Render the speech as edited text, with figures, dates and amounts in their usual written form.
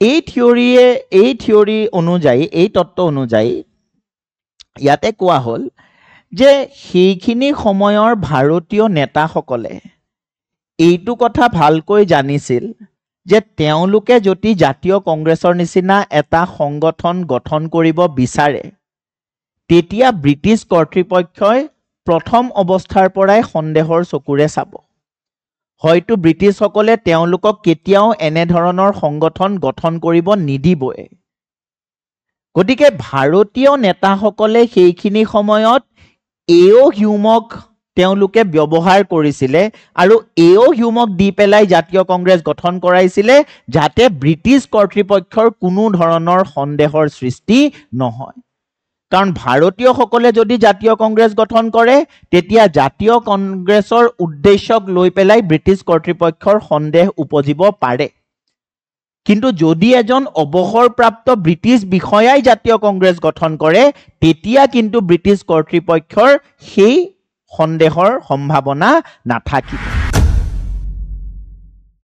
এই থিয়ৰি অনুযায়ী, এই তত্ত্ব অনুযায়ী ইয়াতে কোৱা হ'ল যে সেইখিনি সময়ৰ ভাৰতীয় নেতাসকলে এইটো কথা ভালকৈ জানিছিল যে তেওঁলোকে যদি জাতীয় কংগ্ৰেছৰ নিচিনা এটা সংগঠন গঠন কৰিব বিচাৰে তেতিয়া ব্ৰিটিছ কৰ্তৃপক্ষই প্ৰথম অৱস্থাৰ পৰাই সন্দেহৰ চকুৰে চাব। হয়তো ব্ৰিটিছসকলে তেওঁলোকক কেতিয়াও এনে ধৰণৰ সংগঠন গঠন কৰিব নিদিবই। গতিকে ভাৰতীয় নেতাসকলে সেইখিনি সময়ত এও হিউমক তেওঁলোকে ব্যৱহাৰ কৰিছিলে আৰু এও হিউমক দি পেলাই জাতীয় কংগ্ৰেছ গঠন কৰাইছিলে যাতে ব্ৰিটিছ কৰ্তৃপক্ষৰ কোনো ধৰণৰ সন্দেহৰ সৃষ্টি নহয়। কাৰণ ভাৰতীয়সকলে যদি জাতীয় কংগ্ৰেছ গঠন কৰে তেতিয়া জাতীয় কংগ্ৰেছৰ উদ্দেশ্যক লৈ পেলাই ব্ৰিটিছ কৰ্তৃপক্ষৰ সন্দেহ উপজিব পাৰে। কিন্তু যদি এজন অৱসৰপ্ৰাপ্ত ব্ৰিটিছ বিষয়াই জাতীয় কংগ্ৰেছ গঠন কৰে তেতিয়া কিন্তু ব্ৰিটিছ কৰ্তৃপক্ষৰ সেই সন্দেহৰ সম্ভাৱনা নাথাকিব।